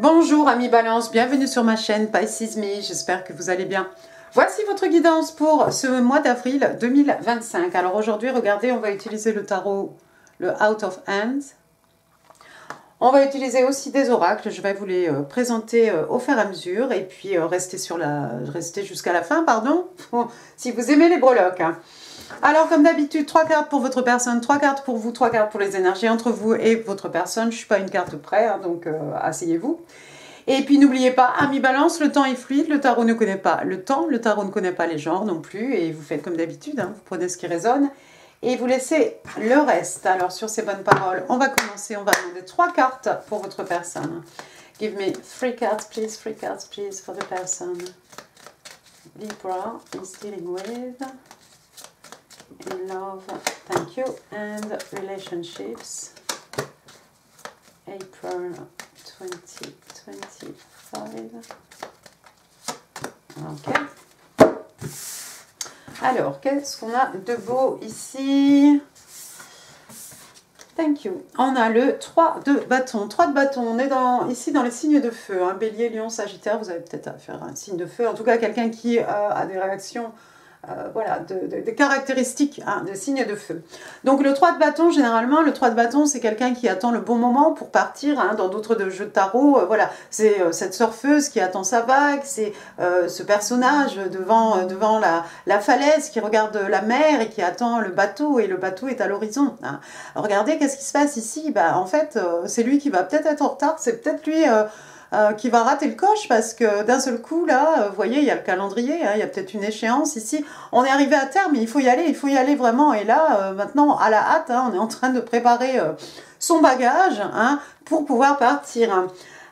Bonjour amis Balance, bienvenue sur ma chaîne Pisces Me, j'espère que vous allez bien. Voici votre guidance pour ce mois d'avril 2025. Alors aujourd'hui, regardez, on va utiliser le tarot, le Out of Hands. On va utiliser aussi des oracles, je vais vous les présenter au fur et à mesure et puis rester jusqu'à la fin, pardon, si vous aimez les breloques. Alors comme d'habitude, 3 cartes pour votre personne, 3 cartes pour vous, 3 cartes pour les énergies entre vous et votre personne. Je ne suis pas une carte près, hein, donc asseyez-vous. Et puis n'oubliez pas, amis Balance, le temps est fluide, le tarot ne connaît pas le temps, le tarot ne connaît pas les genres non plus, et vous faites comme d'habitude, hein, vous prenez ce qui résonne, et vous laissez le reste. Alors sur ces bonnes paroles, on va commencer, on va demander 3 cartes pour votre personne. Give me 3 cards, please, for the person. Libra is dealing with... in love, thank you, and relationships, April 2025. Ok. Alors, qu'est-ce qu'on a de beau ici? Thank you. On a le 3 de bâton. 3 de bâton, on est ici dans les signes de feu. Hein. Bélier, Lion, Sagittaire, vous avez peut-être à faire un signe de feu. En tout cas, quelqu'un qui a des réactions... voilà, des caractéristiques, hein, des signes de feu. Donc le 3 de bâton, généralement, le 3 de bâton, c'est quelqu'un qui attend le bon moment pour partir, hein, dans d'autres jeux de tarot, voilà, c'est cette surfeuse qui attend sa vague, c'est ce personnage devant la falaise qui regarde la mer et qui attend le bateau, et le bateau est à l'horizon. Hein. Regardez, qu'est-ce qui se passe ici? En fait, c'est lui qui va peut-être être en retard, c'est peut-être lui... qui va rater le coche parce que d'un seul coup, là, vous voyez, il y a le calendrier, hein, il y a peut-être une échéance ici. On est arrivé à terme, mais il faut y aller vraiment. Et là, maintenant, à la hâte, hein, on est en train de préparer son bagage, hein, pour pouvoir partir. Hein.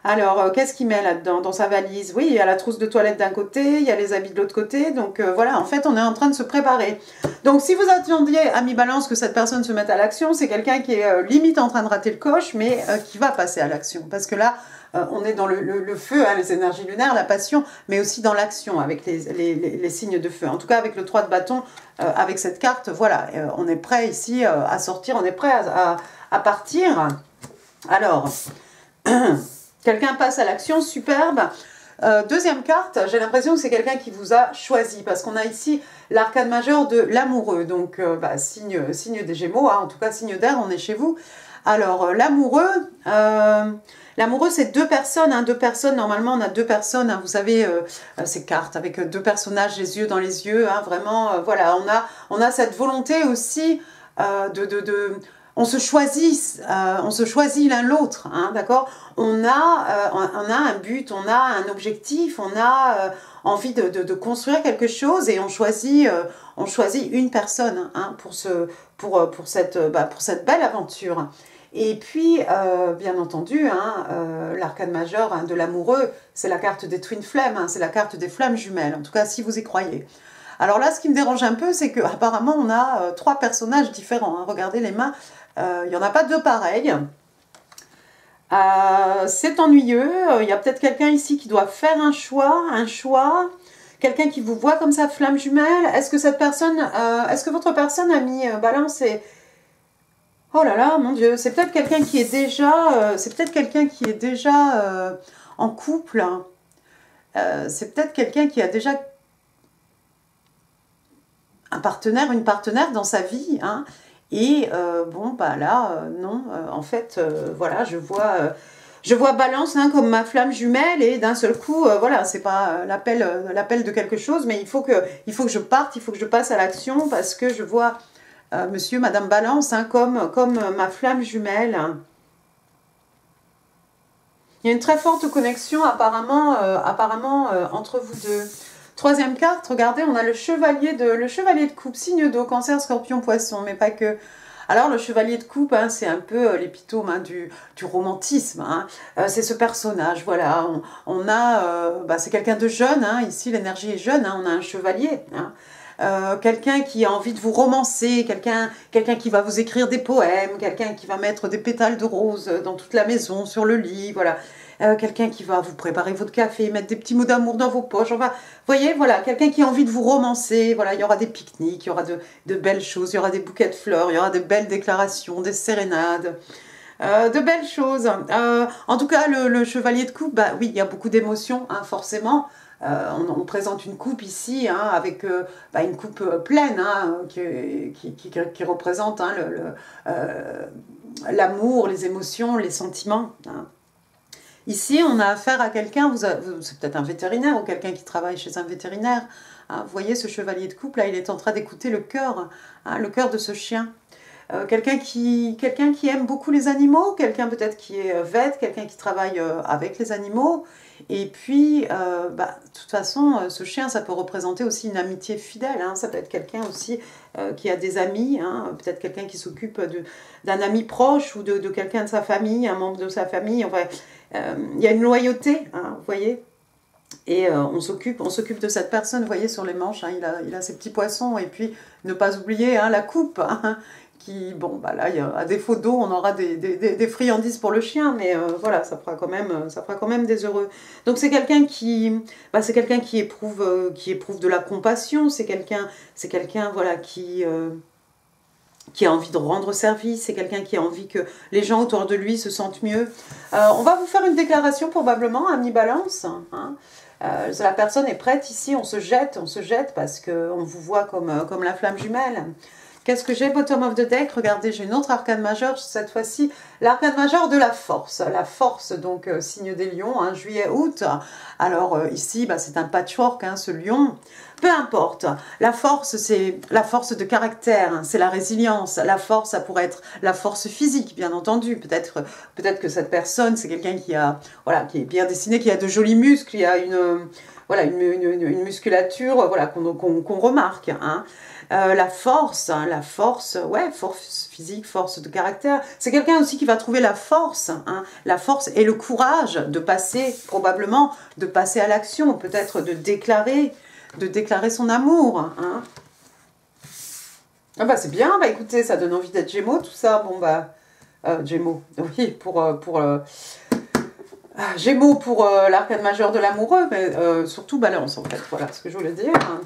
Alors, qu'est-ce qu'il met là-dedans, dans sa valise? Oui, il y a la trousse de toilette d'un côté, il y a les habits de l'autre côté. Donc voilà, en fait, on est en train de se préparer. Donc, si vous attendiez, ami Balance, que cette personne se mette à l'action, c'est quelqu'un qui est limite en train de rater le coche, mais qui va passer à l'action. Parce que là, on est dans le feu, hein, les énergies lunaires, la passion, mais aussi dans l'action avec les signes de feu. En tout cas, avec le 3 de bâton, avec cette carte, voilà, on est prêt ici à sortir, on est prêt à partir. Alors, quelqu'un passe à l'action, superbe. Deuxième carte, j'ai l'impression que c'est quelqu'un qui vous a choisi, parce qu'on a ici l'arcane majeur de l'amoureux, donc signe des Gémeaux, hein, en tout cas signe d'air, on est chez vous. Alors, l'amoureux... L'amoureux, c'est 2 personnes, hein, 2 personnes, normalement on a 2 personnes, hein, vous savez, ces cartes avec 2 personnages, les yeux dans les yeux, hein, vraiment, voilà, on a cette volonté aussi on se choisit l'un l'autre, hein, d'accord, on a un but, on a un objectif, on a envie de construire quelque chose et on choisit une personne, hein, pour cette belle aventure. Et puis, bien entendu, hein, l'arcane majeur, hein, de l'amoureux, c'est la carte des Twin Flames, hein, c'est la carte des flammes jumelles, en tout cas si vous y croyez. Alors là, ce qui me dérange un peu, c'est qu'apparemment, on a 3 personnages différents. Hein. Regardez les mains, il n'y en a pas 2 pareils. C'est ennuyeux, il y a peut-être quelqu'un ici qui doit faire un choix. Quelqu'un qui vous voit comme ça, flamme jumelle. Est-ce que votre personne a mis Balance et... Oh là là, mon Dieu, c'est peut-être quelqu'un qui est déjà, en couple. C'est peut-être quelqu'un qui a déjà un partenaire, une partenaire dans sa vie. Hein, et bon, là, non. En fait, voilà, je vois Balance, hein, comme ma flamme jumelle, et d'un seul coup, voilà, c'est pas l'appel de quelque chose, mais il faut que je parte, il faut que je passe à l'action, parce que je vois... monsieur, madame Balance, hein, comme ma flamme jumelle. Il y a une très forte connexion apparemment entre vous deux. Troisième carte, regardez, on a le chevalier de coupe, signe d'eau, cancer, scorpion, poisson, mais pas que. Alors le chevalier de coupe, hein, c'est un peu l'épitome, hein, du romantisme. Hein. C'est ce personnage, voilà. On a, c'est quelqu'un de jeune, hein, ici l'énergie est jeune, hein, on a un chevalier. Hein. Quelqu'un qui a envie de vous romancer, quelqu'un qui va vous écrire des poèmes, quelqu'un qui va mettre des pétales de rose dans toute la maison, sur le lit, voilà. Quelqu'un qui va vous préparer votre café, mettre des petits mots d'amour dans vos poches, enfin, vous voyez, voilà, quelqu'un qui a envie de vous romancer, voilà, il y aura des pique-niques, il y aura de belles choses, il y aura des bouquets de fleurs, il y aura de belles déclarations, des sérénades. De belles choses. En tout cas, le chevalier de coupe, bah oui, il y a beaucoup d'émotions, hein, forcément. On présente une coupe ici, hein, avec bah, une coupe pleine, hein, qui représente hein, l'amour, les émotions, les sentiments. Hein. Ici, on a affaire à quelqu'un, c'est peut-être un vétérinaire ou quelqu'un qui travaille chez un vétérinaire. Hein, vous voyez ce chevalier de coupe, là, il est en train d'écouter hein, le cœur de ce chien. Quelqu'un qui aime beaucoup les animaux, quelqu'un peut-être qui est vet, quelqu'un qui travaille avec les animaux. Et puis, bah, de toute façon, ce chien, ça peut représenter aussi une amitié fidèle. Hein. Ça peut être quelqu'un aussi qui a des amis, hein. Peut-être quelqu'un qui s'occupe d'un ami proche ou de quelqu'un de sa famille, un membre de sa famille. Enfin, il y a une loyauté, hein, vous voyez. Et on s'occupe de cette personne, vous voyez, sur les manches, hein, il a ses petits poissons. Et puis, ne pas oublier hein, la coupe, hein, qui, bon, bah là, à défaut d'eau, on aura des friandises pour le chien, mais voilà, ça fera quand même des heureux. Donc, c'est quelqu'un qui éprouve de la compassion, c'est quelqu'un voilà, qui a envie de rendre service, c'est quelqu'un qui a envie que les gens autour de lui se sentent mieux. On va vous faire une déclaration probablement, ami Balance. Hein. La personne est prête ici, on se jette parce qu'on vous voit comme la flamme jumelle. Qu'est-ce que j'ai? Bottom of the deck, regardez, j'ai une autre arcane majeure, cette fois-ci, l'arcane majeure de la force. La force, donc, signe des lions, hein, juillet, août. Alors, ici, bah, c'est un patchwork, hein, ce lion. Peu importe, la force, c'est la force de caractère, hein, c'est la résilience. La force, ça pourrait être la force physique, bien entendu. Peut-être que cette personne, c'est quelqu'un qui est bien dessiné, qui a de jolis muscles, qui a une musculature voilà, qu'on remarque. Hein. La force, ouais, force physique, force de caractère. C'est quelqu'un aussi qui va trouver la force et le courage de passer, probablement, de passer à l'action, peut-être de déclarer son amour. Hein. Ah bah c'est bien, bah écoutez, ça donne envie d'être Gémeaux, tout ça. Bon bah, Gémeaux, oui, Gémeaux pour l'arcane majeur de l'amoureux, mais surtout Balance en fait, voilà ce que je voulais dire. Hein.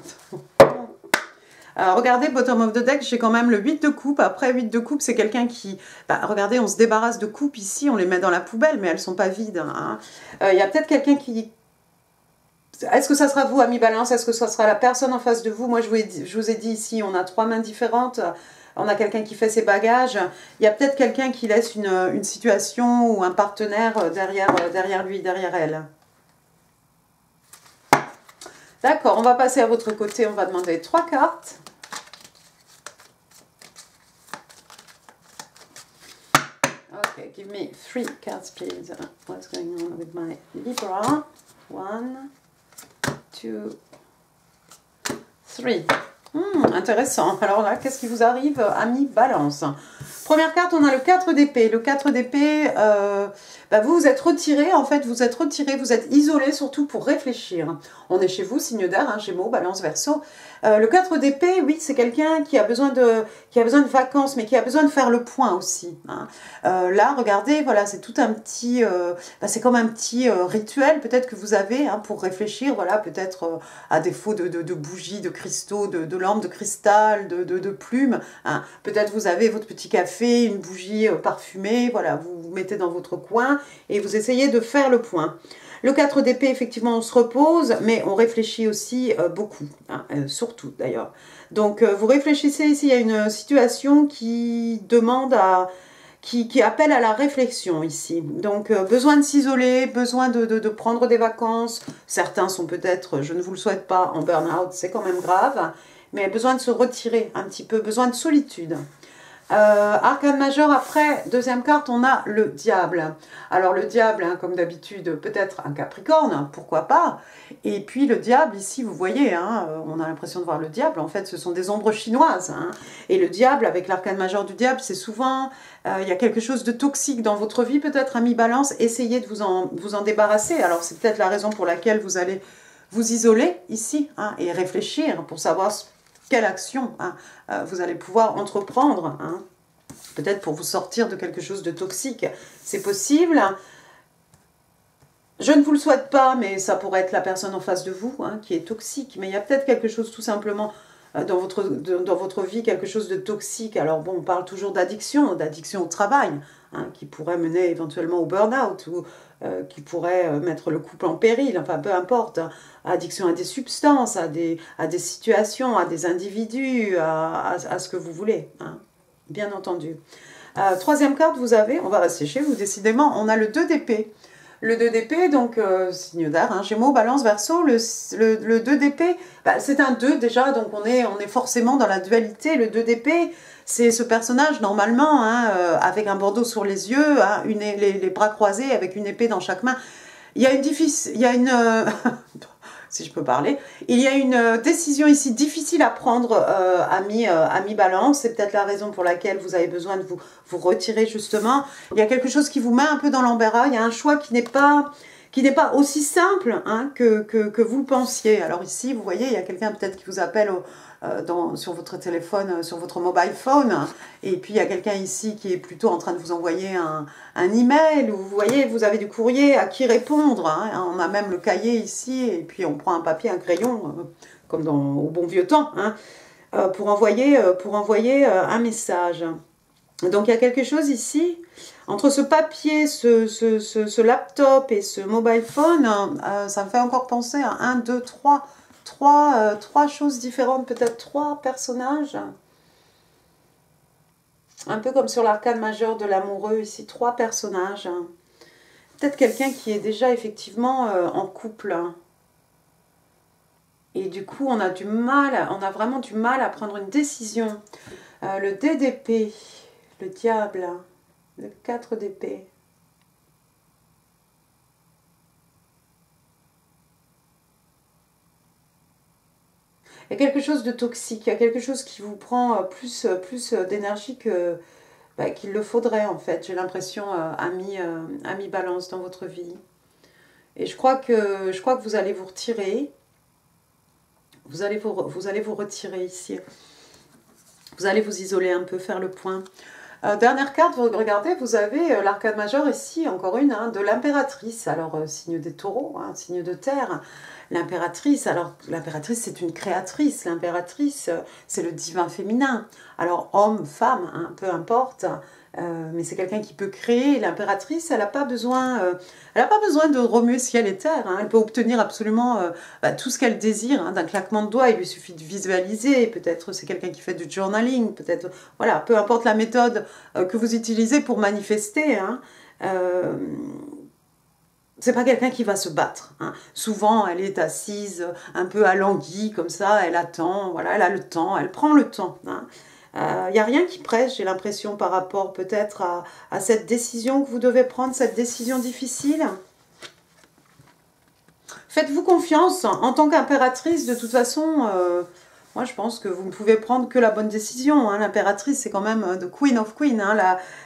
Regardez, bottom of the deck, j'ai quand même le 8 de coupe. Après, 8 de coupe, c'est quelqu'un qui... Bah, regardez, on se débarrasse de coupes ici, on les met dans la poubelle, mais elles ne sont pas vides. Hein. Y a peut-être quelqu'un qui... Est-ce que ça sera vous, ami Balance? Est-ce que ça sera la personne en face de vous? Moi, je vous ai dit ici, on a 3 mains différentes. On a quelqu'un qui fait ses bagages. Il y a peut-être quelqu'un qui laisse une situation ou un partenaire derrière lui, derrière elle. D'accord, on va passer à votre côté. On va demander 3 cartes. Okay, give me 3 cards, please. What's going on with my Libra? 1, 2, 3. Intéressant. Alors là, qu'est-ce qui vous arrive, ami Balance? Première carte, on a le 4 d'épée. Le 4 d'épée, vous êtes retiré, en fait, vous êtes isolé surtout pour réfléchir. On est chez vous, signe d'air, hein, Gémeaux, Balance, Verseau. Le 4 d'épée, oui, c'est quelqu'un qui a besoin de vacances, mais qui a besoin de faire le point aussi. Hein. Là, regardez, voilà, c'est tout un petit, c'est comme un petit rituel peut-être que vous avez hein, pour réfléchir, voilà, peut-être à défaut de bougies, de cristaux, de lampes de cristal, de plumes. Hein. Peut-être vous avez votre petit café, une bougie parfumée, voilà, vous vous mettez dans votre coin et vous essayez de faire le point. Le 4 d'épée, effectivement, on se repose, mais on réfléchit aussi beaucoup, hein, surtout d'ailleurs. Donc, vous réfléchissez ici, il y a une situation qui demande qui appelle à la réflexion ici. Donc, besoin de s'isoler, besoin de prendre des vacances. Certains sont peut-être, je ne vous le souhaite pas, en burn-out, c'est quand même grave, mais besoin de se retirer un petit peu, besoin de solitude. Arcane majeur, après, deuxième carte, on a le diable. Alors le diable, hein, comme d'habitude, peut-être un capricorne, pourquoi pas. Et puis le diable, ici, vous voyez, hein, on a l'impression de voir le diable, en fait, ce sont des ombres chinoises. Hein. Et le diable, avec l'arcane majeur du diable, c'est souvent, il y a quelque chose de toxique dans votre vie, peut-être, ami Balance, essayez de vous en débarrasser. Alors c'est peut-être la raison pour laquelle vous allez vous isoler ici, hein, et réfléchir pour savoir quelle action hein, vous allez pouvoir entreprendre, hein, peut-être pour vous sortir de quelque chose de toxique. C'est possible. Je ne vous le souhaite pas, mais ça pourrait être la personne en face de vous hein, qui est toxique. Mais il y a peut-être quelque chose tout simplement dans votre vie quelque chose de toxique. Alors bon, on parle toujours d'addiction au travail, hein, qui pourrait mener éventuellement au burn-out ou qui pourrait mettre le couple en péril, enfin peu importe. Hein. Addiction à des substances, à des situations, à des individus, à ce que vous voulez, hein, bien entendu. Troisième carte, vous avez, on va rester chez vous décidément, on a le 2 d'épée. Le 2 d'épée, donc signe d'air, hein, Gémeaux, Balance, Verseau, le 2 d'épée, bah, c'est un 2 déjà, donc on est forcément dans la dualité. Le 2 d'épée, c'est ce personnage normalement, hein, avec un bandeau sur les yeux, hein, les bras croisés, avec une épée dans chaque main. Il y a si je peux parler, il y a une décision ici difficile à prendre, ami Balance. C'est peut-être la raison pour laquelle vous avez besoin de vous retirer justement. Il y a quelque chose qui vous met un peu dans l'embarras. Il y a un choix qui n'est pas aussi simple, hein, que vous le pensiez. Alors ici, vous voyez, il y a quelqu'un peut-être qui vous appelle sur votre téléphone, sur votre mobile phone, et puis il y a quelqu'un ici qui est plutôt en train de vous envoyer un email, ou vous voyez, vous avez du courrier à qui répondre, hein. On a même le cahier ici, et puis on prend un papier, un crayon, comme au bon vieux temps, hein, pour envoyer un message. Donc il y a quelque chose ici, entre ce papier, ce laptop et ce mobile phone, ça me fait encore penser à 1, 2, 3 choses différentes, peut-être 3 personnages. Un peu comme sur l'arcane majeur de l'amoureux, ici, 3 personnages. Peut-être quelqu'un qui est déjà effectivement en couple. Et du coup, on a vraiment du mal à prendre une décision. Le dé d'épée, le diable, le 4 d'épée. Il y a quelque chose de toxique, il y a quelque chose qui vous prend plus d'énergie qu'il le faudrait en fait. J'ai l'impression, ami Balance, dans votre vie. Et je crois que vous allez vous retirer. Vous allez vous retirer ici. Vous allez vous isoler un peu, faire le point. Dernière carte, vous regardez, vous avez l'arcane majeur ici, encore une, hein, de l'impératrice. Alors, signe des taureaux, hein, signe de terre. L'impératrice, alors l'impératrice c'est une créatrice, l'impératrice c'est le divin féminin. Alors homme, femme, hein, peu importe, mais c'est quelqu'un qui peut créer. L'impératrice, elle n'a pas besoin de remuer ciel et terre, hein. Elle peut obtenir absolument tout ce qu'elle désire, hein, d'un claquement de doigts. Il lui suffit de visualiser, peut-être c'est quelqu'un qui fait du journaling, peut-être, voilà, peu importe la méthode que vous utilisez pour manifester, hein. C'est pas quelqu'un qui va se battre, hein. Souvent, elle est assise, un peu alanguie, comme ça, elle attend, voilà, elle a le temps, elle prend le temps, hein. Il n'y a rien qui presse, j'ai l'impression, par rapport peut-être à cette décision que vous devez prendre, cette décision difficile. Faites-vous confiance, en tant qu'impératrice, de toute façon, moi je pense que vous ne pouvez prendre que la bonne décision, hein. L'impératrice, c'est quand même the queen of queen, hein,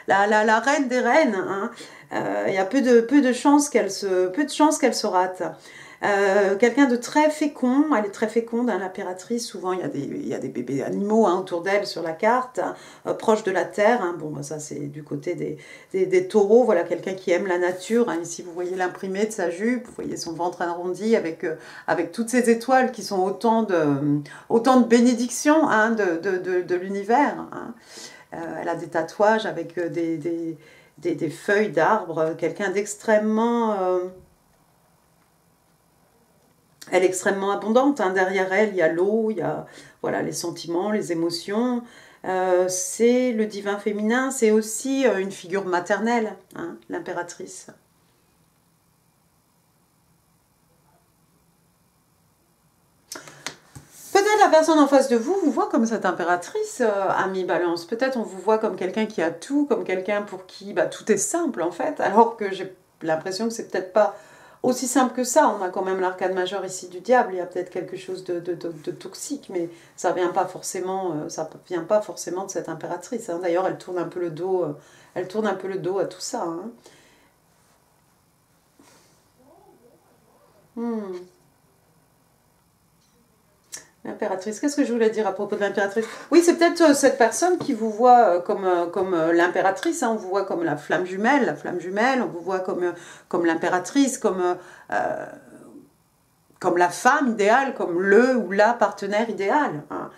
la reine des reines, hein. Il y a peu de chances qu'elle se rate. Quelqu'un de très fécond, elle est très féconde, hein, l'impératrice. Souvent il y a des bébés animaux, hein, autour d'elle sur la carte, proche de la terre, hein. Bon, ça c'est du côté des taureaux. Voilà, quelqu'un qui aime la nature, hein. Ici vous voyez l'imprimé de sa jupe, vous voyez son ventre arrondi avec toutes ces étoiles qui sont autant de bénédictions, hein, de l'univers, hein. Elle a des tatouages avec des feuilles d'arbres, quelqu'un d'extrêmement... elle est extrêmement abondante, hein. Derrière elle, il y a l'eau, il y a voilà, les sentiments, les émotions. C'est le divin féminin, c'est aussi une figure maternelle, hein, l'impératrice. Peut-être la personne en face de vous vous voit comme cette impératrice, ami Balance. Peut-être on vous voit comme quelqu'un qui a tout, comme quelqu'un pour qui tout est simple en fait, alors que j'ai l'impression que c'est peut-être pas aussi simple que ça. On a quand même l'arcane majeur ici du diable, il y a peut-être quelque chose de toxique, mais ça vient pas forcément, de cette impératrice, hein. D'ailleurs, elle tourne un peu le dos, à tout ça, hein. L'impératrice, qu'est-ce que je voulais dire à propos de l'impératrice? Oui, c'est peut-être cette personne qui vous voit comme l'impératrice, hein. On vous voit comme la flamme jumelle, on vous voit comme l'impératrice, comme comme la femme idéale, comme le ou la partenaire idéal. Hein.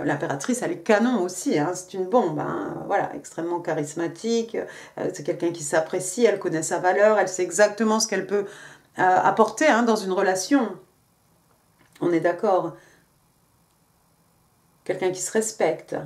L'impératrice, elle est canon aussi, hein, c'est une bombe, hein, voilà, extrêmement charismatique, c'est quelqu'un qui s'apprécie, elle connaît sa valeur, elle sait exactement ce qu'elle peut apporter hein, dans une relation. On est d'accord. Quelqu'un qui se respecte.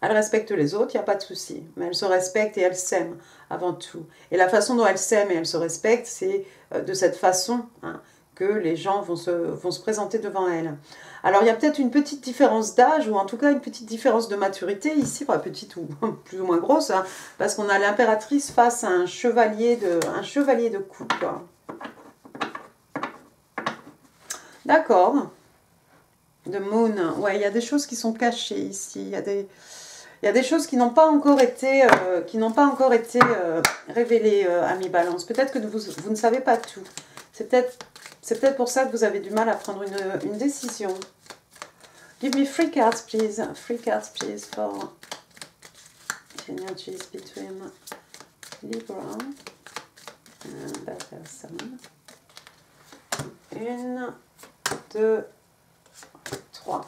Elle respecte les autres, il n'y a pas de souci, mais elle se respecte et elle s'aime avant tout. Et la façon dont elle s'aime et elle se respecte, c'est de cette façon hein, que les gens vont se présenter devant elle. Alors il y a peut-être une petite différence d'âge, ou en tout cas une petite différence de maturité ici, pas petite ou plus ou moins grosse, hein, parce qu'on a l'impératrice face à un chevalier de coupe. D'accord. The Moon, ouais, il y a des choses qui sont cachées ici, il y a des choses qui n'ont pas encore été, révélées, amis Balance. Peut-être que vous ne savez pas tout. C'est peut-être pour ça que vous avez du mal à prendre une décision. Give me 3 cards, please. 3 cards, please, for energies between Libra and that person. 1, 2, 3.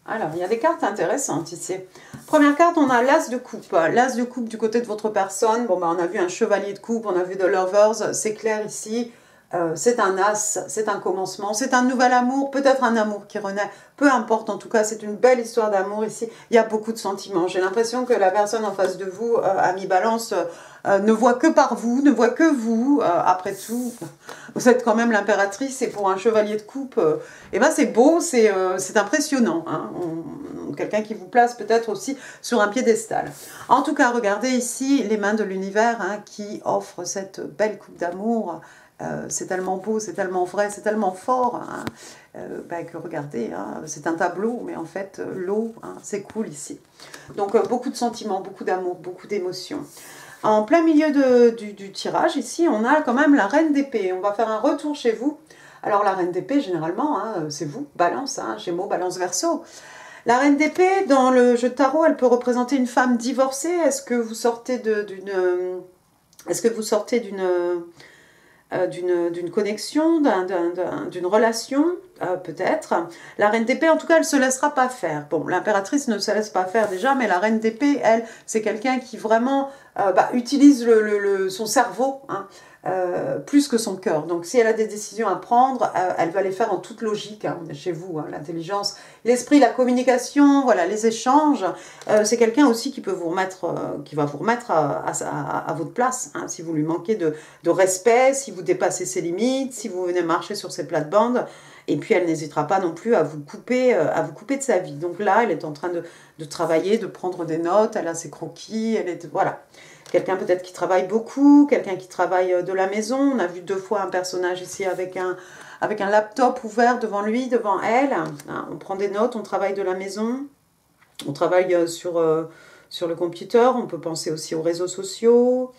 Alors, il y a des cartes intéressantes ici. Première carte, on a l'As de coupe. L'As de coupe du côté de votre personne. Bon, ben, on a vu un chevalier de coupe, on a vu de lovers. C'est clair ici. C'est un as, c'est un commencement, c'est un nouvel amour, peut-être un amour qui renaît. Peu importe, en tout cas, c'est une belle histoire d'amour ici. Il y a beaucoup de sentiments. J'ai l'impression que la personne en face de vous, ami Balance, ne voit que par vous, ne voit que vous. Après tout, vous êtes quand même l'impératrice et pour un chevalier de coupe, eh ben c'est beau, c'est impressionnant. Hein. Quelqu'un qui vous place peut-être aussi sur un piédestal. En tout cas, regardez ici les mains de l'univers hein, qui offrent cette belle coupe d'amour. C'est tellement beau, c'est tellement vrai, c'est tellement fort hein, que regardez, hein, c'est un tableau, mais en fait l'eau, hein, c'est cool ici. Donc beaucoup de sentiments, beaucoup d'amour, beaucoup d'émotions. En plein milieu du tirage, ici, on a quand même la reine d'épée. On va faire un retour chez vous. Alors la reine d'épée, généralement, hein, c'est vous, Balance, hein, Gémeaux, Balance, Verseau. La reine d'épée, dans le jeu de tarot, elle peut représenter une femme divorcée. Est-ce que vous sortez d'une connexion, d'une relation, peut-être. La reine d'épée, en tout cas, elle ne se laissera pas faire. Bon, l'impératrice ne se laisse pas faire déjà, mais la reine d'épée, elle, c'est quelqu'un qui vraiment utilise son cerveau, hein, plus que son cœur. Donc, si elle a des décisions à prendre, elle va les faire en toute logique, hein, chez vous, hein, l'intelligence, l'esprit, la communication, voilà, les échanges. C'est quelqu'un aussi qui peut vous remettre, qui va vous remettre à votre place, hein, si vous lui manquez de respect, si vous dépassez ses limites, si vous venez marcher sur ses plates-bandes. Et puis, elle n'hésitera pas non plus à vous couper de sa vie. Donc là, elle est en train de travailler, de prendre des notes, elle a ses croquis, elle est... Voilà. Quelqu'un peut-être qui travaille beaucoup, quelqu'un qui travaille de la maison. On a vu 2 fois un personnage ici avec un laptop ouvert devant lui, devant elle. On prend des notes, on travaille de la maison. On travaille sur le computer. On peut penser aussi aux réseaux sociaux.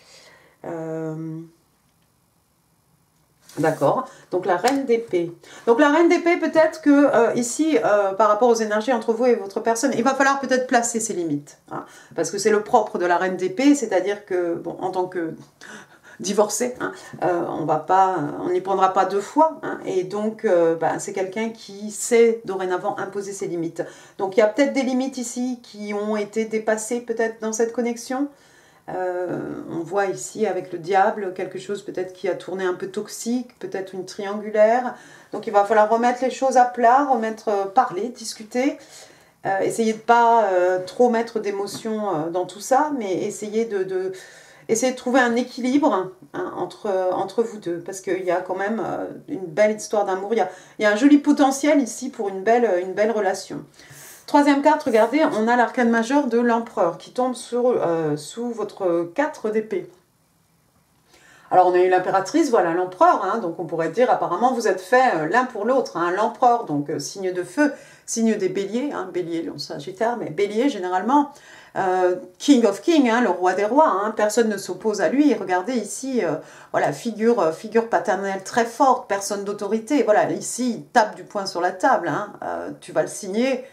D'accord, donc la reine d'épée. Donc la reine d'épée, peut-être que ici, par rapport aux énergies entre vous et votre personne, il va falloir peut-être placer ses limites. Hein, parce que c'est le propre de la reine d'épée, c'est-à-dire que, bon, en tant que divorcé, hein, on n'y prendra pas 2 fois. Hein, et donc, c'est quelqu'un qui sait dorénavant imposer ses limites. Donc il y a peut-être des limites ici qui ont été dépassées peut-être dans cette connexion. On voit ici avec le diable quelque chose peut-être qui a tourné un peu toxique, peut-être une triangulaire. Donc il va falloir remettre les choses à plat, parler, discuter. Essayez de ne pas trop mettre d'émotion dans tout ça, mais essayez de trouver un équilibre hein, entre vous deux. Parce qu'il y a quand même une belle histoire d'amour. Il y a un joli potentiel ici pour une belle relation. 3e carte, regardez, on a l'arcane majeur de l'empereur qui tombe sous votre 4 d'épée. Alors on a eu l'impératrice, voilà l'empereur, hein, donc on pourrait dire apparemment vous êtes faits l'un pour l'autre, hein, l'empereur, donc signe de feu, signe des béliers, hein, bélier, lion, sagittaire, mais bélier généralement, king of king, hein, le roi des rois, hein, personne ne s'oppose à lui, regardez ici, voilà, figure paternelle très forte, personne d'autorité, voilà, ici il tape du poing sur la table, hein, tu vas le signer,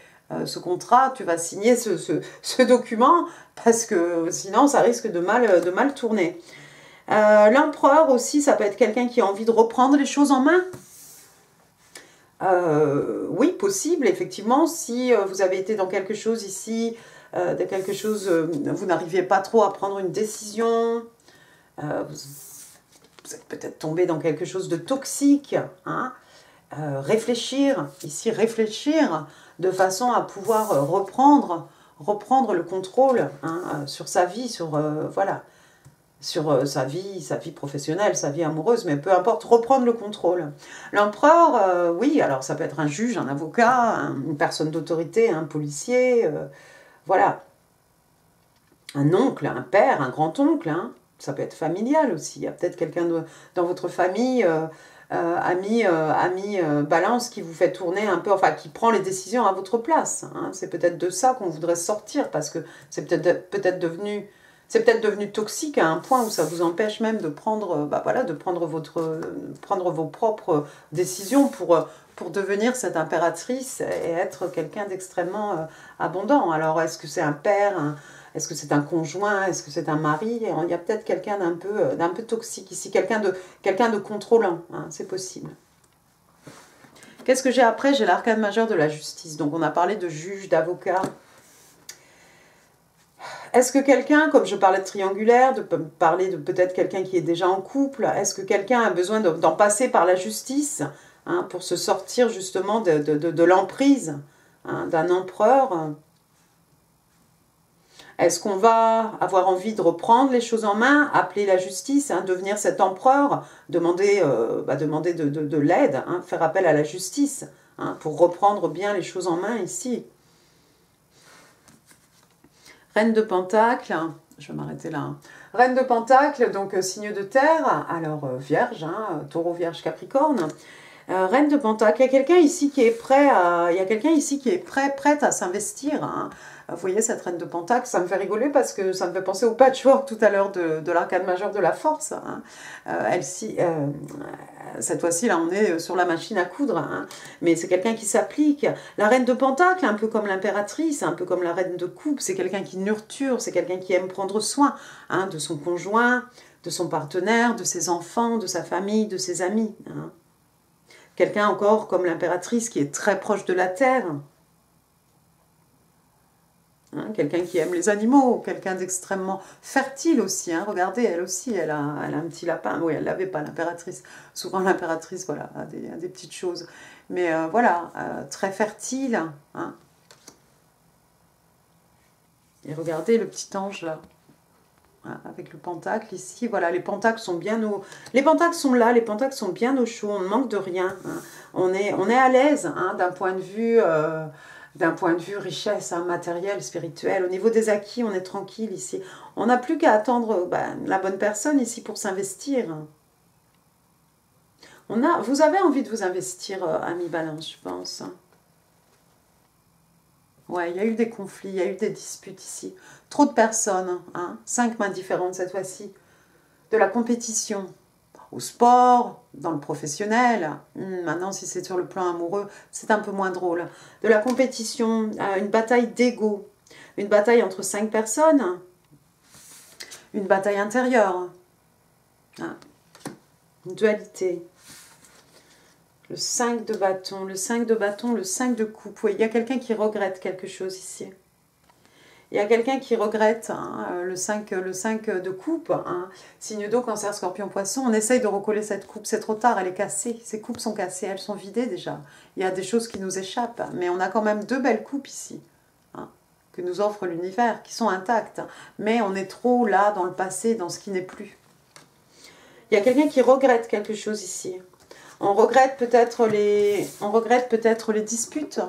ce contrat, tu vas signer ce document, parce que sinon ça risque de mal tourner. L'empereur aussi, ça peut être quelqu'un qui a envie de reprendre les choses en main. Oui, possible, effectivement, si vous avez été dans quelque chose ici, de quelque chose, vous n'arriviez pas trop à prendre une décision, vous êtes peut-être tombé dans quelque chose de toxique, hein. Réfléchir, ici réfléchir, de façon à pouvoir reprendre le contrôle, hein, sur sa vie, sur, voilà, sur sa vie professionnelle, sa vie amoureuse, mais peu importe, reprendre le contrôle. L'empereur, oui, alors ça peut être un juge, un avocat, une personne d'autorité, un policier, voilà. Un oncle, un père, un grand-oncle, hein. Ça peut être familial aussi. Il y a peut-être quelqu'un dans votre famille, ami balance, qui vous fait tourner un peu, enfin qui prend les décisions à votre place, hein. C'est peut-être de ça qu'on voudrait sortir, parce que c'est peut-être devenu... C'est peut-être devenu toxique à un point où ça vous empêche même de prendre, bah voilà, de prendre vos propres décisions pour devenir cette impératrice et être quelqu'un d'extrêmement abondant. Alors, est-ce que c'est un père, est-ce que c'est un conjoint, est-ce que c'est un mari? Il y a peut-être quelqu'un d'un peu toxique ici, quelqu'un de contrôlant, hein, c'est possible. Qu'est-ce que j'ai après? J'ai l'arcane majeur de la justice. Donc, on a parlé de juge, d'avocat. Est-ce que quelqu'un, comme je parlais de triangulaire, de parler de peut-être quelqu'un qui est déjà en couple, est-ce que quelqu'un a besoin d'en passer par la justice, hein, pour se sortir justement de l'emprise, hein, d'un empereur? Est-ce qu'on va avoir envie de reprendre les choses en main, appeler la justice, hein, devenir cet empereur, demander de l'aide, hein, faire appel à la justice, hein, pour reprendre bien les choses en main ici? Reine de Pentacle, je vais m'arrêter là. Hein. Reine de Pentacle, donc signe de terre, alors Vierge, hein, Taureau, Vierge, Capricorne. Reine de Pentacle, il y a quelqu'un ici qui est prêt à, prête à s'investir. Hein. Vous voyez cette Reine de Pentacle, ça me fait rigoler parce que ça me fait penser au patchwork tout à l'heure de l'arcane majeure de la force. Hein. Cette fois-ci, là, on est sur la machine à coudre, hein. Mais c'est quelqu'un qui s'applique. La Reine de Pentacle, un peu comme l'impératrice, un peu comme la Reine de Coupe, c'est quelqu'un qui nurture, c'est quelqu'un qui aime prendre soin, hein, de son conjoint, de son partenaire, de ses enfants, de sa famille, de ses amis. Hein. Quelqu'un encore comme l'impératrice qui est très proche de la terre. Hein, quelqu'un qui aime les animaux, quelqu'un d'extrêmement fertile aussi. Hein. Regardez, elle aussi, elle a un petit lapin. Oui, elle ne l'avait pas, l'impératrice. Souvent, l'impératrice, voilà, a des petites choses. Mais voilà, très fertile. Hein. Et regardez le petit ange là. Avec le pentacle ici, voilà, les pentacles sont bien au... Les pentacles sont là, les pentacles sont bien au chaud, on ne manque de rien. Hein. On est à l'aise, hein, d'un point de vue richesse, hein, matérielle, spirituelle. Au niveau des acquis, on est tranquille ici. On n'a plus qu'à attendre la bonne personne ici pour s'investir. Vous avez envie de vous investir, ami Balance, je pense. Ouais, il y a eu des conflits, il y a eu des disputes ici. Trop de personnes, hein, 5 mains différentes cette fois-ci. De la compétition, au sport, dans le professionnel. Maintenant, si c'est sur le plan amoureux, c'est un peu moins drôle. De la compétition, une bataille d'ego. Une bataille entre 5 personnes. Une bataille intérieure. Hein, une dualité. Le 5 de bâton, le 5 de bâton, le 5 de coupe. Oui, il y a quelqu'un qui regrette quelque chose ici. Il y a quelqu'un qui regrette, hein, le 5 de coupe. Hein. Signe d'eau, cancer, scorpion, poisson. On essaye de recoller cette coupe. C'est trop tard, elle est cassée. Ces coupes sont cassées, elles sont vidées déjà. Il y a des choses qui nous échappent. Mais on a quand même 2 belles coupes ici, hein, que nous offre l'univers, qui sont intactes. Mais on est trop là, dans le passé, dans ce qui n'est plus. Il y a quelqu'un qui regrette quelque chose ici. On regrette peut-être les disputes.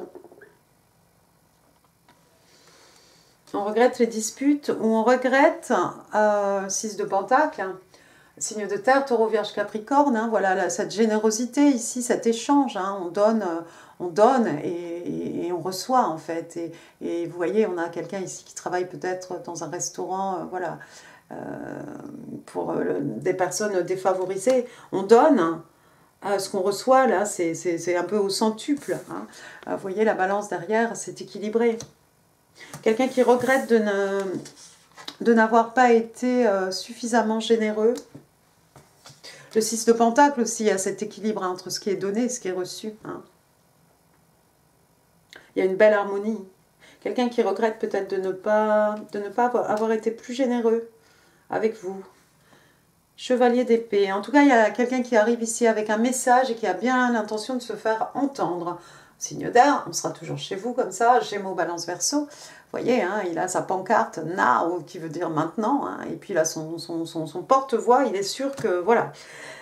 On regrette les disputes ou on regrette 6 de Pentacle, signe de terre, Taureau, Vierge, Capricorne. Hein, voilà cette générosité ici, cet échange. Hein, on donne et on reçoit en fait. Et vous voyez, on a quelqu'un ici qui travaille peut-être dans un restaurant, voilà, pour des personnes défavorisées. On donne. Ce qu'on reçoit là, c'est un peu au centuple. Hein. Vous voyez, la balance derrière, c'est équilibré. Quelqu'un qui regrette de n'avoir pas été suffisamment généreux. Le 6 de Pentacle aussi, il y a cet équilibre entre ce qui est donné et ce qui est reçu. Hein. Il y a une belle harmonie. Quelqu'un qui regrette peut-être de ne pas avoir été plus généreux avec vous. Chevalier d'épée. En tout cas, il y a quelqu'un qui arrive ici avec un message et qui a bien l'intention de se faire entendre. Signe d'air, on sera toujours chez vous comme ça, Gémeaux, Balance, Verseau. Vous voyez, hein, il a sa pancarte now, qui veut dire maintenant, hein, et puis il a son porte-voix, il est sûr que, voilà.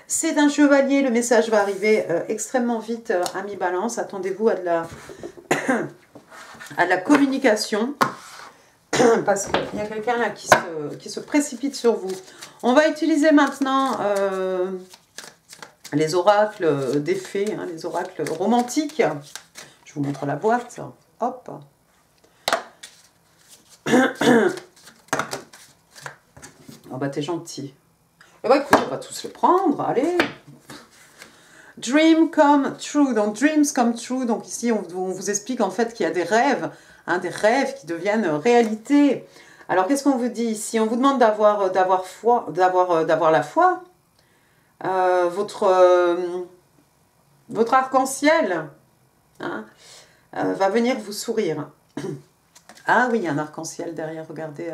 C'est un chevalier, le message va arriver extrêmement vite, ami Balance, attendez-vous à de la communication, parce qu'il y a quelqu'un là qui se précipite sur vous. On va utiliser maintenant les oracles des fées, hein, les oracles romantiques. Je vous montre la boîte. Hop. Oh bah t'es gentil. Eh bah écoute, on va tous le prendre, allez. Dream come true, donc dreams come true, donc ici on vous explique en fait qu'il y a des rêves, hein, des rêves qui deviennent réalité. Alors qu'est-ce qu'on vous dit ici? On vous demande d'avoir la foi, votre arc-en-ciel, hein, va venir vous sourire. Ah oui, il y a un arc-en-ciel derrière, regardez,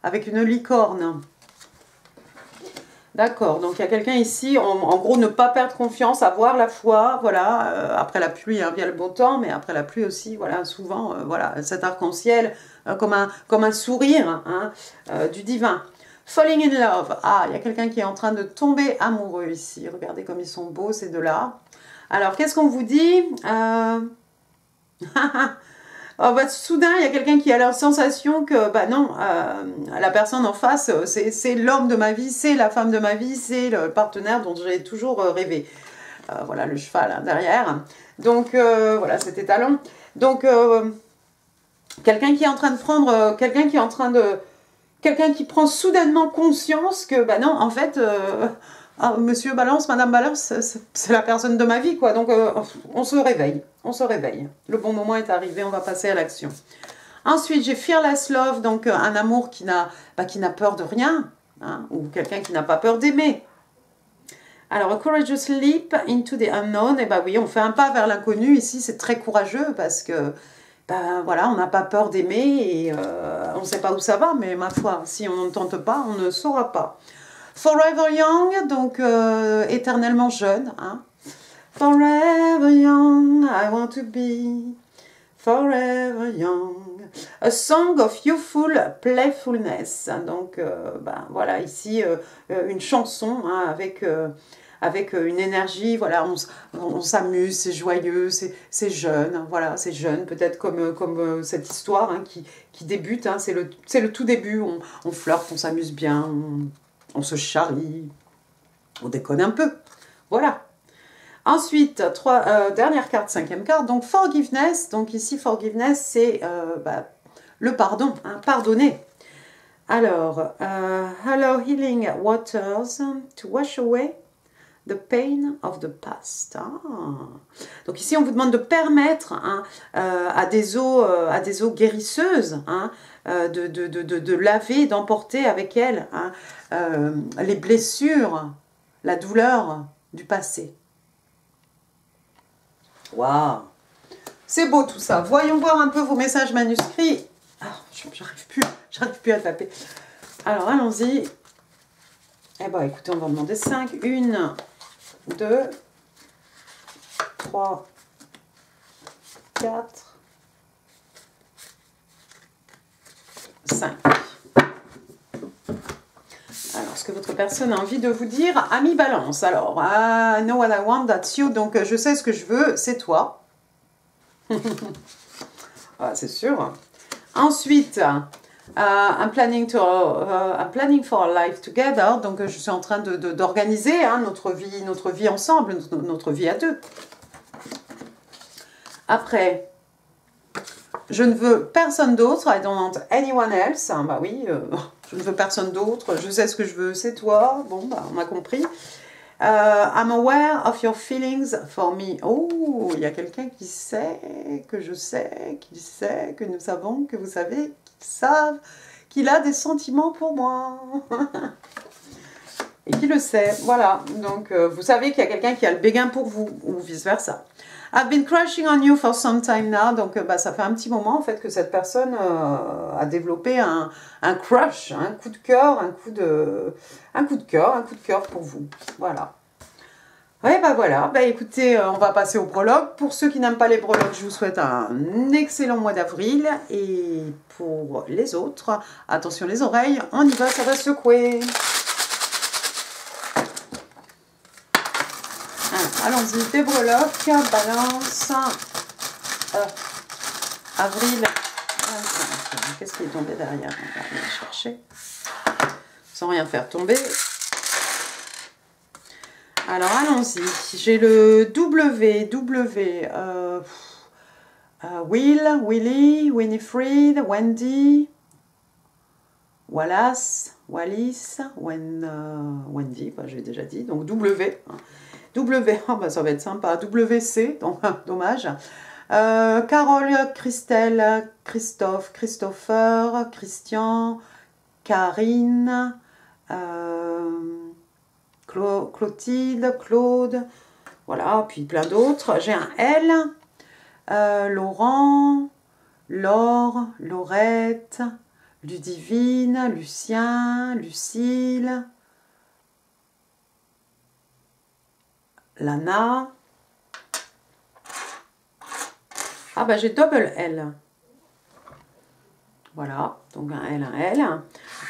avec une licorne. D'accord, donc il y a quelqu'un ici, en gros, ne pas perdre confiance, avoir la foi, voilà, après la pluie, hein, vient le beau temps, mais après la pluie aussi, voilà, souvent, voilà, cet arc-en-ciel, comme un sourire, hein, du divin. Falling in love, ah, il y a quelqu'un qui est en train de tomber amoureux ici, regardez comme ils sont beaux ces deux-là. Alors, qu'est-ce qu'on vous dit? Oh bah, soudain, il y a quelqu'un qui a la sensation que, bah non, la personne en face, c'est l'homme de ma vie, c'est la femme de ma vie, c'est le partenaire dont j'ai toujours rêvé. Voilà, le cheval hein, derrière. Donc, voilà, cet étalon. Donc, quelqu'un qui est en train de prendre, quelqu'un qui prend soudainement conscience que, bah non, en fait... Monsieur Balance, Madame Balance, c'est la personne de ma vie, quoi. Donc, on se réveille. On se réveille. Le bon moment est arrivé, on va passer à l'action. Ensuite, j'ai Fearless Love, donc un amour qui n'a peur de rien, hein, ou quelqu'un qui n'a pas peur d'aimer. Alors, A Courageous Leap into the Unknown, et bah oui, on fait un pas vers l'inconnu. Ici, c'est très courageux parce que, ben voilà, on n'a pas peur d'aimer et on ne sait pas où ça va, mais ma foi, si on ne tente pas, on ne saura pas. Forever Young, donc éternellement jeune. Hein. Forever Young, I want to be forever young. A Song of Youthful Playfulness. Donc, ben, voilà, ici, une chanson hein, avec une énergie, voilà, on s'amuse, c'est joyeux, c'est jeune, hein, voilà, c'est jeune, peut-être comme cette histoire hein, qui débute, hein, c'est le tout début, on flirte, on s'amuse bien, on se charrie, on déconne un peu. Voilà. Ensuite, dernière carte, cinquième carte, donc Forgiveness. Donc ici, Forgiveness, c'est le pardon, hein, pardonner. Alors, Allow healing waters to wash away the pain of the past. Ah. Donc ici, on vous demande de permettre hein, à des eaux guérisseuses hein, de laver, d'emporter avec elles hein, les blessures, la douleur du passé. Waouh! C'est beau tout ça. Voyons voir un peu vos messages manuscrits. Ah, j'arrive plus à taper. Alors, allons-y. Eh bien, écoutez, on va demander 5. 1, 2, 3, 4, 5. Alors, ce que votre personne a envie de vous dire, ami Balance. Alors, I know what I want, that's you. Donc, je sais ce que je veux, c'est toi. Ah, c'est sûr. Ensuite, I'm planning for a life together. Donc, je suis en train d'organiser hein, notre vie ensemble, notre vie à deux. Après, je ne veux personne d'autre. I don't want anyone else. Hein, bah oui, je ne veux personne d'autre. Je sais ce que je veux, c'est toi. Bon, bah, on a compris. I'm aware of your feelings for me. Oh, il y a quelqu'un qui sait, que je sais, qu'il sait, que nous savons, que vous savez, qu'ils savent, qu'il a des sentiments pour moi. et qui le sait. Voilà, donc vous savez qu'il y a quelqu'un qui a le béguin pour vous, ou vice-versa. I've been crushing on you for some time now. Donc, ça fait un petit moment, en fait, que cette personne a développé un crush, un coup de cœur, un coup de cœur pour vous. Voilà. Ouais, voilà. Écoutez, on va passer au prologue. Pour ceux qui n'aiment pas les prologues, je vous souhaite un excellent mois d'avril. Et pour les autres, attention les oreilles, on y va, ça va secouer. Allons-y, des breloques, balance, avril 25. Qu'est-ce qui est tombé derrière? On va aller chercher, sans rien faire tomber. Alors, allons-y. J'ai le Will, Willy, Winifred, Wendy, Wallace, Wallis, Wendy, j'ai déjà dit, donc W. W, ça va être sympa, WC, donc dommage. Carole, Christelle, Christophe, Christopher, Christian, Karine, Clotilde, Claude, voilà, puis plein d'autres. J'ai un L, Laurent, Laure, Laurette, Ludivine, Lucien, Lucille, Lana. Ah j'ai double L. Voilà, donc un L.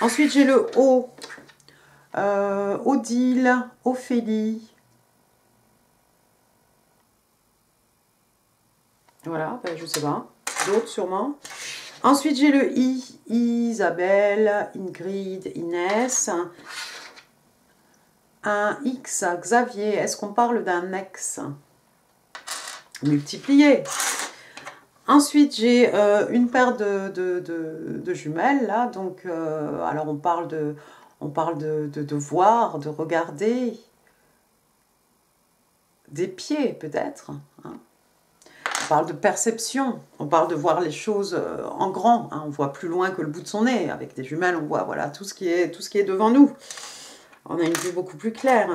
Ensuite, j'ai le O. Odile, Ophélie. Voilà, je sais pas. D'autres sûrement. Ensuite, j'ai le I. Isabelle, Ingrid, Inès. Un X, Xavier. Est-ce qu'on parle d'un ex? Multiplié. Ensuite, j'ai une paire de jumelles, là. Donc, alors, on parle de voir, de regarder. Des pieds, peut-être. Hein. On parle de perception. On parle de voir les choses en grand. Hein. On voit plus loin que le bout de son nez. Avec des jumelles, on voit voilà, tout ce qui est devant nous. On a une vue beaucoup plus claire.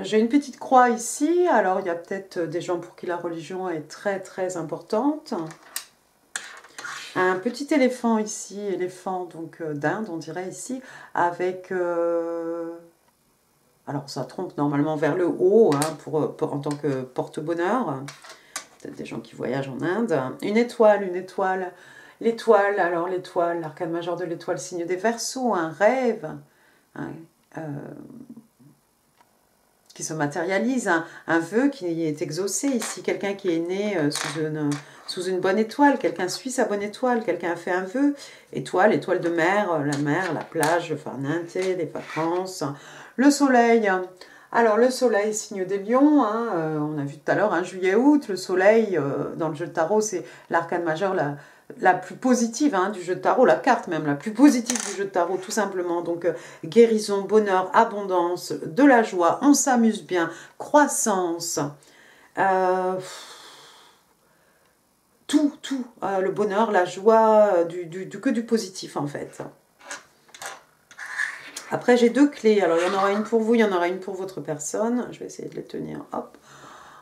J'ai une petite croix ici. Alors, il y a peut-être des gens pour qui la religion est très, très importante. Un petit éléphant ici, éléphant donc d'Inde, on dirait ici, avec... alors, ça trompe normalement vers le haut, hein, en tant que porte-bonheur. Peut-être des gens qui voyagent en Inde. Une étoile. L'étoile, alors l'étoile, l'arcane majeur de l'étoile, signe des Verseaux, un rêve hein, qui se matérialise, un vœu qui est exaucé ici, quelqu'un qui est né sous une bonne étoile, quelqu'un suit sa bonne étoile, quelqu'un a fait un vœu, étoile de mer, la plage, Farninte, les vacances, le soleil. Alors le soleil, signe des lions, hein, on a vu tout à l'heure, juillet-août, le soleil, dans le jeu de tarot, c'est l'arcane majeur, la plus positive hein, du jeu de tarot, la carte même la plus positive du jeu de tarot, tout simplement. Donc, guérison, bonheur, abondance, de la joie, on s'amuse bien, croissance, tout, le bonheur, la joie, que du positif en fait. Après, j'ai deux clés. Alors, il y en aura une pour vous, il y en aura une pour votre personne. Je vais essayer de les tenir, hop.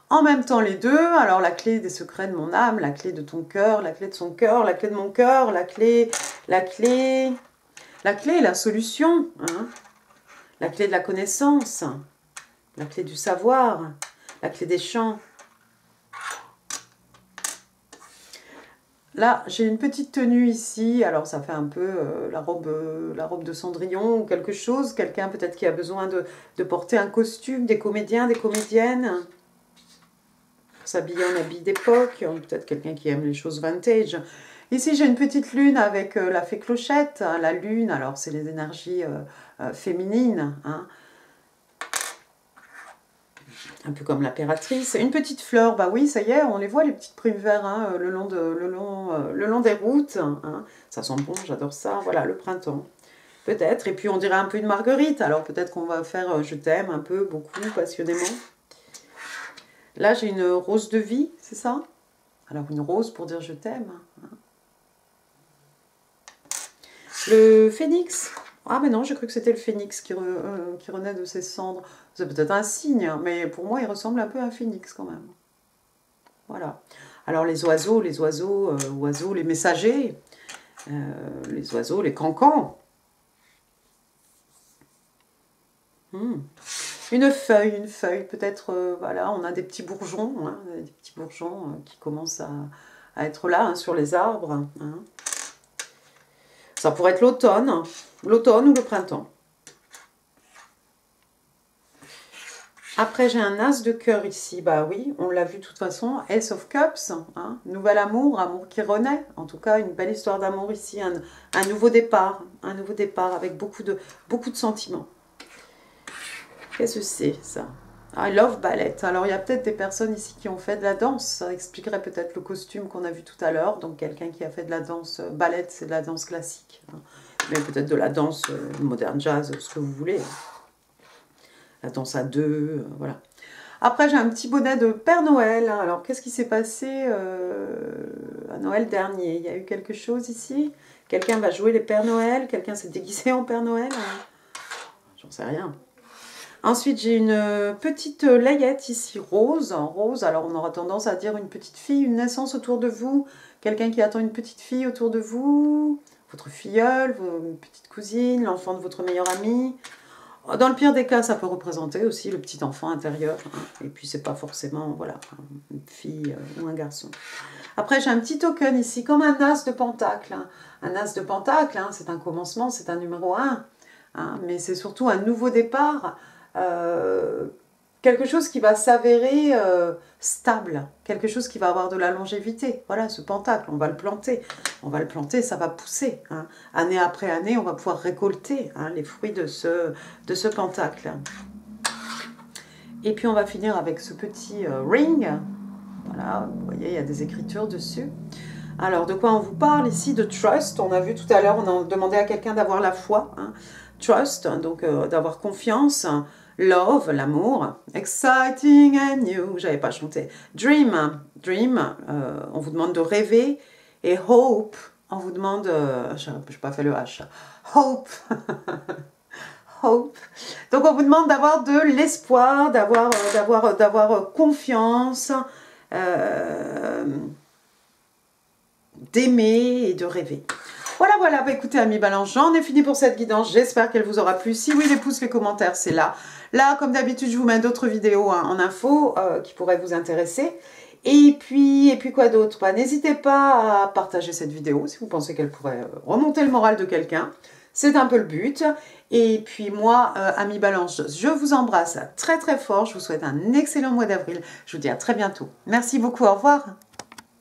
En même temps, les deux. Alors, la clé des secrets de mon âme, la clé de ton cœur, la clé de son cœur, la clé de mon cœur, la clé est la solution. Hein. La clé de la connaissance, la clé du savoir, la clé des champs. Là, j'ai une petite tenue ici, alors ça fait un peu la robe de Cendrillon ou quelque chose. Quelqu'un peut-être qui a besoin de porter un costume, des comédiens, des comédiennes. S'habiller en habit d'époque, peut-être quelqu'un qui aime les choses vintage. Ici, j'ai une petite lune avec la fée Clochette. Hein, la lune, alors c'est les énergies féminines. Hein. Un peu comme l'impératrice. Une petite fleur, bah oui, ça y est, on les voit, les petites primevères, hein, le long des routes. Hein. Ça sent bon, j'adore ça. Voilà, le printemps. Peut-être. Et puis, on dirait un peu une marguerite. Alors, peut-être qu'on va faire je t'aime un peu, beaucoup, passionnément. Là, j'ai une rose de vie, c'est ça? Alors, une rose pour dire je t'aime. Hein. Le phénix, Ah mais non, j'ai cru que c'était le phénix qui renaît de ses cendres. C'est peut-être un signe, mais pour moi, il ressemble un peu à un phénix quand même. Voilà. Alors les oiseaux, oiseaux, les messagers, les oiseaux, les cancans. Une feuille, peut-être, voilà, on a des petits bourgeons, hein, des petits bourgeons qui commencent à être là, hein, sur les arbres. Hein. Ça pourrait être l'automne ou le printemps. Après, j'ai un as de cœur ici. Bah oui, on l'a vu de toute façon. Ace of Cups, hein, nouvel amour, amour qui renaît. En tout cas, une belle histoire d'amour ici. Un nouveau départ avec beaucoup de sentiments. Qu'est-ce que c'est, ça? I love ballet. Alors, il y a peut-être des personnes ici qui ont fait de la danse. Ça expliquerait peut-être le costume qu'on a vu tout à l'heure. Donc, quelqu'un qui a fait de la danse ballet, c'est de la danse classique. Hein. Mais peut-être de la danse moderne jazz, ce que vous voulez. La danse à deux, voilà. Après, j'ai un petit bonnet de Père Noël. Alors, qu'est-ce qui s'est passé à Noël dernier? Il y a eu quelque chose ici? Quelqu'un va jouer les Pères Noël? Quelqu'un s'est déguisé en Père Noël? J'en sais rien. Ensuite, j'ai une petite layette ici, rose. Rose, alors on aura tendance à dire une petite fille, une naissance autour de vous. Quelqu'un qui attend une petite fille autour de vous. Votre filleule, une petite cousine, l'enfant de votre meilleur ami. Dans le pire des cas, ça peut représenter aussi le petit enfant intérieur. Hein. Et puis, c'est pas forcément, voilà, une fille ou un garçon. Après, j'ai un petit token ici, comme un as de pentacle. Hein. Un as de pentacle, hein, c'est un commencement, c'est un numéro 1. Hein, mais c'est surtout un nouveau départ. Quelque chose qui va s'avérer stable. Quelque chose qui va avoir de la longévité. Voilà, ce pentacle, on va le planter. On va le planter, ça va pousser. Hein. Année après année, on va pouvoir récolter hein, les fruits de ce pentacle. Et puis, on va finir avec ce petit ring. Voilà, vous voyez, il y a des écritures dessus. Alors, de quoi on vous parle ici? De trust. On a vu tout à l'heure, on a demandé à quelqu'un d'avoir la foi. Hein. Trust, donc d'avoir confiance. Love, l'amour. Exciting and new. J'avais pas chanté. Dream. Dream, on vous demande de rêver. Et hope, on vous demande... je n'ai pas fait le H. Hope. Hope. Donc, on vous demande d'avoir de l'espoir, d'avoir confiance, d'aimer et de rêver. Voilà, bah écoutez, amis Balance, j'en ai fini pour cette guidance. J'espère qu'elle vous aura plu. Si oui, les pouces, les commentaires, c'est là. Là, comme d'habitude, je vous mets d'autres vidéos hein, en info qui pourraient vous intéresser. Et puis quoi d'autre? Bah, n'hésitez pas à partager cette vidéo si vous pensez qu'elle pourrait remonter le moral de quelqu'un. C'est un peu le but. Et puis moi, amis Balance, je vous embrasse très très fort. Je vous souhaite un excellent mois d'avril. Je vous dis à très bientôt. Merci beaucoup, au revoir.